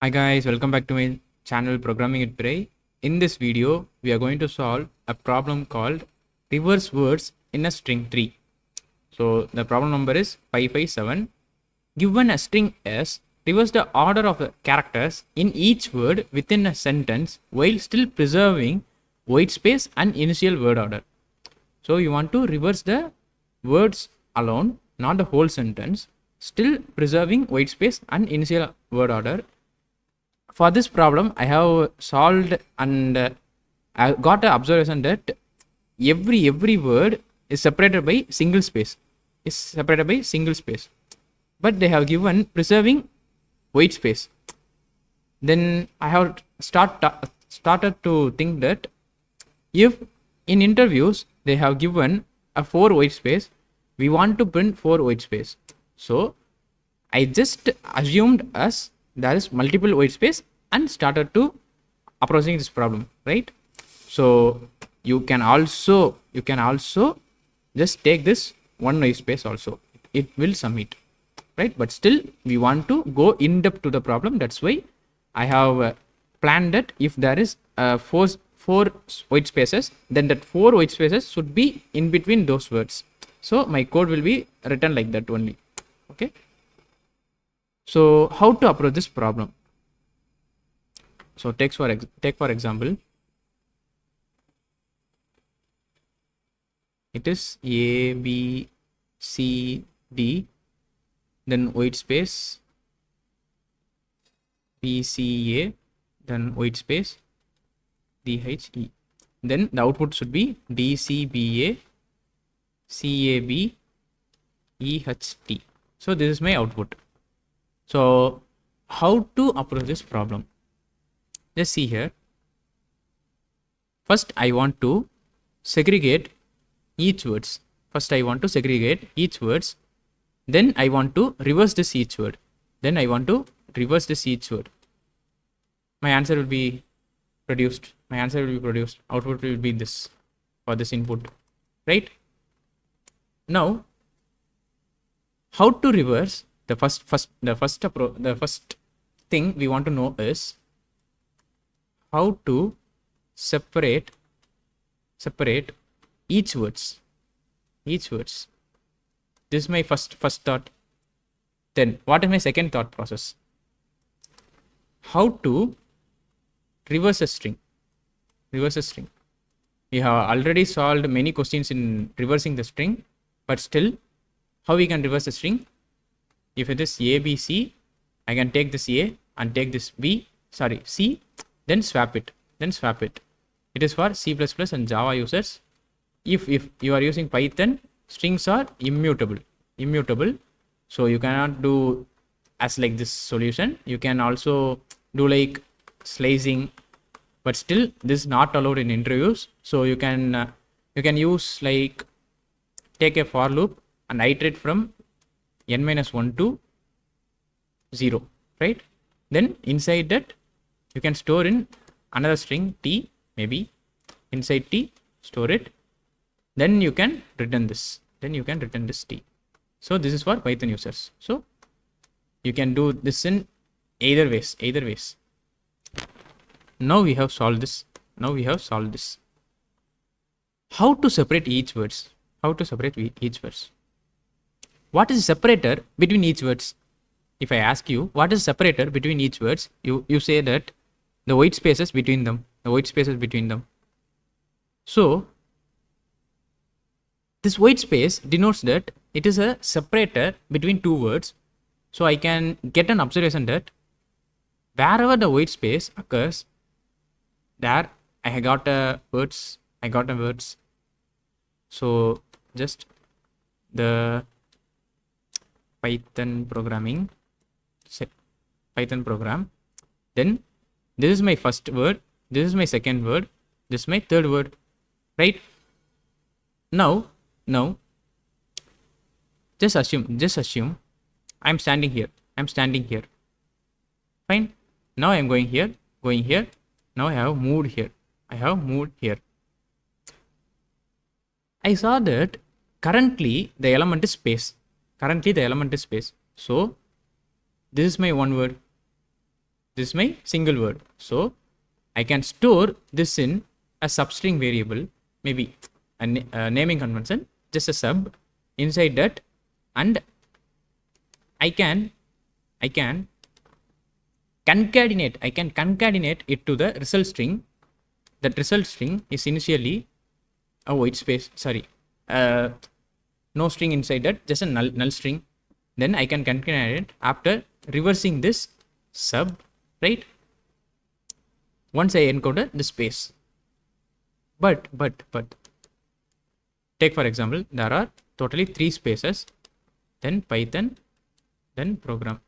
Hi guys, welcome back to my channel Programming with Pirai. In this video, we are going to solve a problem called reverse words in a string tree. So the problem number is 557. Given a string S, reverse the order of the characters in each word within a sentence while still preserving white space and initial word order. So you want to reverse the words alone, not the whole sentence, still preserving white space and initial word order. For this problem, I have solved and I got an observation that every word is separated by single space. But they have given preserving white space. Then I have started to think that if in interviews they have given a 4 white space, we want to print 4 white space. So I just assumed as there is multiple white space and started to approaching this problem, right? So you can also just take this one white space also, it will submit, right? But still we want to go in depth to the problem. That's why I have planned that if there is four white spaces, then that 4 white spaces should be in between those words. So my code will be written like that only. Okay, so how to approach this problem? So take for example, it is A, B, C, D, then white space, B, C, A, then white space, D, H, E. Then the output should be D, C, B, A, C, A, B, E, H, T. So this is my output. So how to approach this problem? Just see here. First I want to segregate each words. Then I want to reverse this each word. My answer will be produced. Output will be this for this input, right? Now how to reverse? The first thing we want to know is how to separate each words. This is my first thought. Then what is my second thought process? How to reverse a string. We have already solved many questions in reversing the string, but still how we can reverse a string? If it is A, B, C, I can take this A and take this C, then swap it. It is for C++ and Java users. If you are using Python, strings are immutable. So you cannot do as like this solution. You can also do like slicing, but still this is not allowed in interviews. So you can use like take a for loop and iterate from n-1 to 0, right? Then inside that you can store in another string T, maybe inside T store it, then you can return this T. So this is for Python users. So you can do this in either ways. Now we have solved this. How to separate each words? What is the separator between each words? If I ask you what is the separator between each words, you say that the white spaces between them. So this white space denotes that it is a separator between two words. So I can get an observation that wherever the white space occurs, there I got a words. So just the Python program. Then this is my first word, this is my second word, this is my third word, right? Now just assume I'm standing here. Fine. Now I'm going here. Now I have moved here. I saw that currently the element is space. So this is my one word. This is my single word. So I can store this in a substring variable, maybe a naming convention, just a sub inside that, and I can concatenate it to the result string. That result string is initially a white space, no string inside that, just a null string. Then I can concatenate it after reversing this sub, right? Once I encounter the space. But take for example, there are totally 3 spaces, then Python, then program.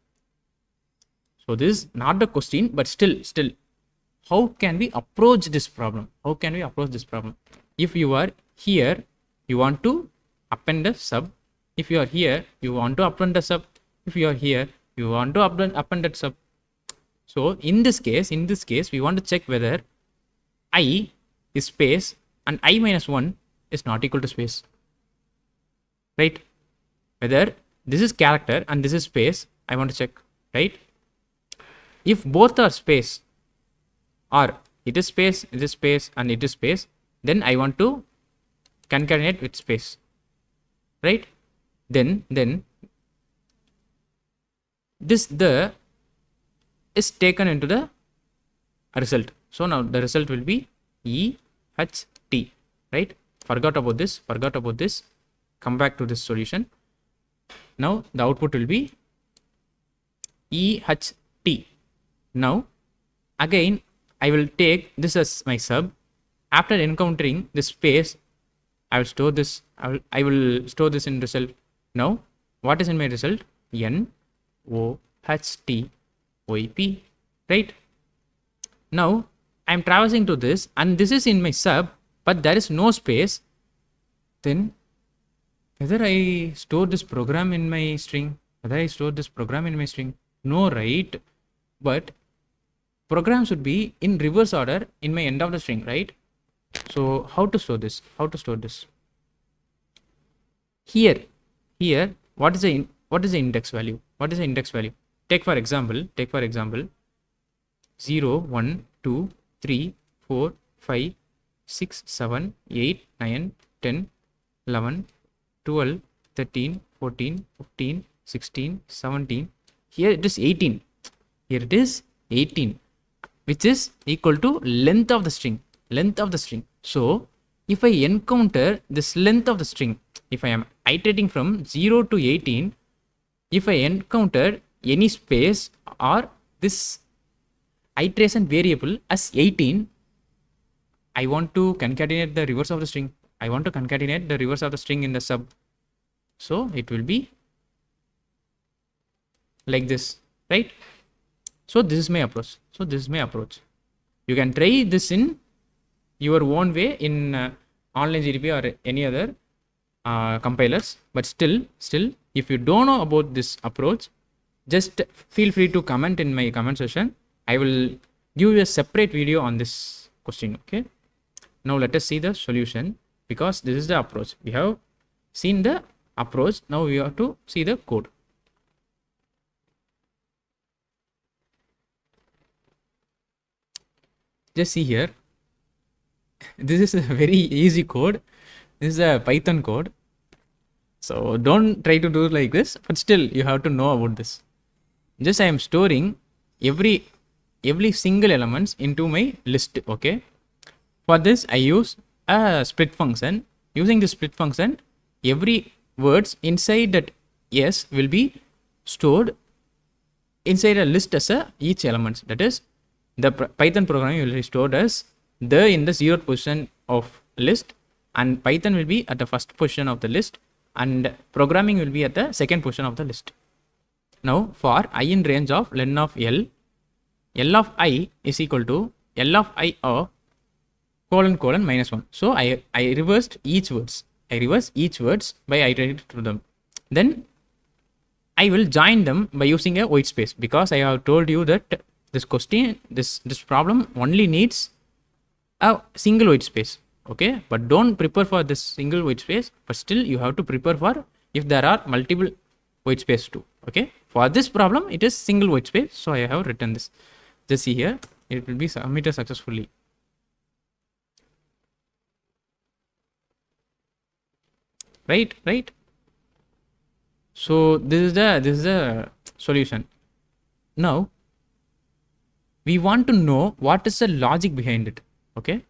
So this is not the question, but still, how can we approach this problem? If you are here, you want to append a sub. If you are here, you want to append a sub. If you are here, you want to append that sub. So in this case, we want to check whether I is space and I minus 1 is not equal to space, right? Whether this is character and this is space, I want to check, right? If both are space, or it is space and it is space, then I want to concatenate with space, right? Then this the is taken into the result. So now the result will be EHT, right? Forgot about this. Come back to this solution. Now the output will be EHT. Now again I will take this as my sub. After encountering this space, I will store this. I will store this in result. Now what is in my result? NOHTYP, right? Now I am traversing to this, and this is in my sub, but there is no space. Then whether I store this program in my string, no, right? But program should be in reverse order in my end of the string, right? So how to store this? Here, what is the index value? Take for example 0, 1, 2, 3, 4, 5, 6, 7, 8, 9, 10, 11, 12, 13, 14, 15, 16, 17. Here it is 18. Which is equal to length of the string. So if I encounter this length of the string, if I am iterating from 0 to 18, if I encounter any space or this iteration variable as 18, I want to concatenate the reverse of the string. in the sub. So it will be like this, right? So this is my approach. You can try this in your own way in online GDP or any other compilers, but still if you don't know about this approach, just feel free to comment in my comment section. I will give you a separate video on this question. Okay, now let us see the solution, because this is the approach. We have seen the approach, now we have to see the code. Just see here, this is a very easy code. This is a Python code, so don't try to do it like this, but still you have to know about this. Just I am storing every single elements into my list. Okay, for this I use a split function. Using the split function, every words inside that s will be stored inside a list as each element. That is, the Python programming will be stored as in the 0th position of list, and Python will be at the first position of the list, and programming will be at the second position of the list. Now for I in range of len of L of I is equal to L of I of colon minus 1. So I reversed each words. By iterating through them. Then I will join them by using a white space, because I have told you that this question, this problem only needs a single white space. Okay, but don't prepare for this single white space, but still you have to prepare for if there are multiple white space too. Okay, for this problem it is single white space, so I have written this. Just see here, it will be submitted successfully. Right. So this is the solution. Now we want to know what is the logic behind it. Okay,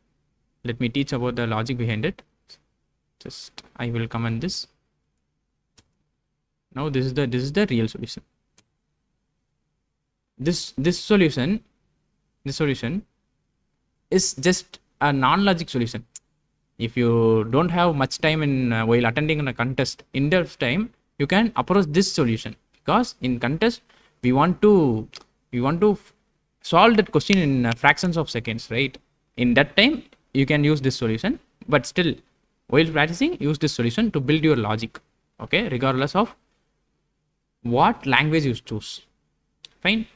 let me teach about the logic behind it. Just I will comment this. Now this is the real solution. This solution is just a non-logic solution. If you don't have much time in while attending a contest, in-depth time, you can approach this solution, because in contest we want to solve that question in fractions of seconds, right? In that time you can use this solution, but still while practicing, use this solution to build your logic. Okay, regardless of what language you choose. Fine.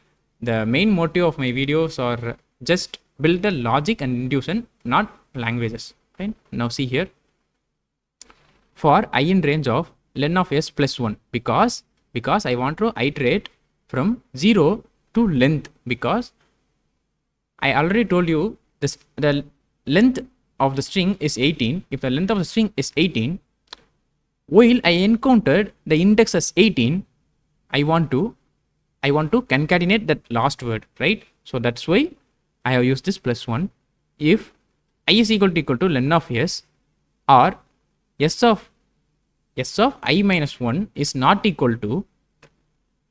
The main motive of my videos are just build the logic and intuition, not languages. Fine. Now see here, for I in range of len of s plus 1, because I want to iterate from 0 to length, because I already told you this, the length of the string is 18. If the length of the string is 18, while I encountered the index as 18, I want to concatenate that last word, right? So that's why I have used this plus 1. If I is equal to len of s, or s of I minus 1 is not equal to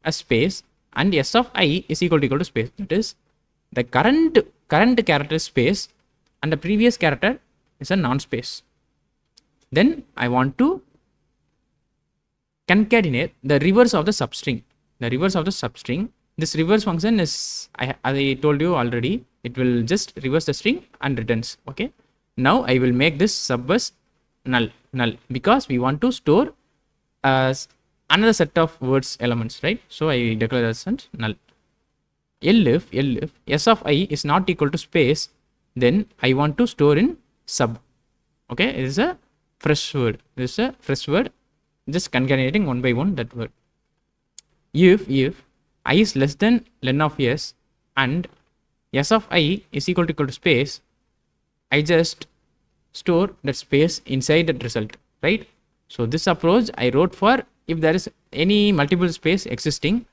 a space, and s of I is equal to space, that is the current character space and the previous character is a non-space, then I want to concatenate the reverse of the substring. This reverse function is, I told you already, it will just reverse the string and returns. Okay, now I will make this subbus null, because we want to store another set of words elements, right? So I declare as null. If s of I is not equal to space, then I want to store in sub. Okay, it is a fresh word. Just concatenating one by one that word. If I is less than len of s and s of I is equal to space, I just store that space inside that result, right? So this approach I wrote for if there is any multiple space existing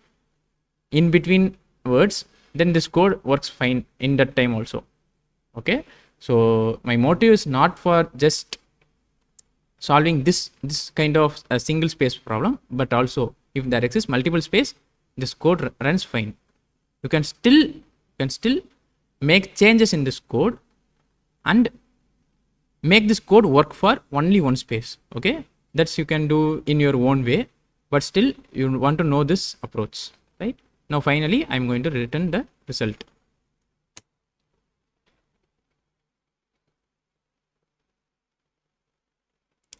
in between words, then this code works fine in that time also. Okay, so my motive is not for just solving this kind of a single space problem, but also if there exists multiple space, this code runs fine. You can still make changes in this code and make this code work for only one space. Okay, that's you can do in your own way, but still you want to know this approach, right? Now finally I'm going to return the result.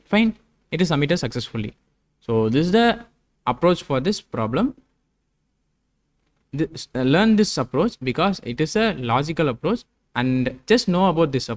Fine, it is submitted successfully. So this is the approach for this problem. Learn this approach because it is a logical approach, and just know about this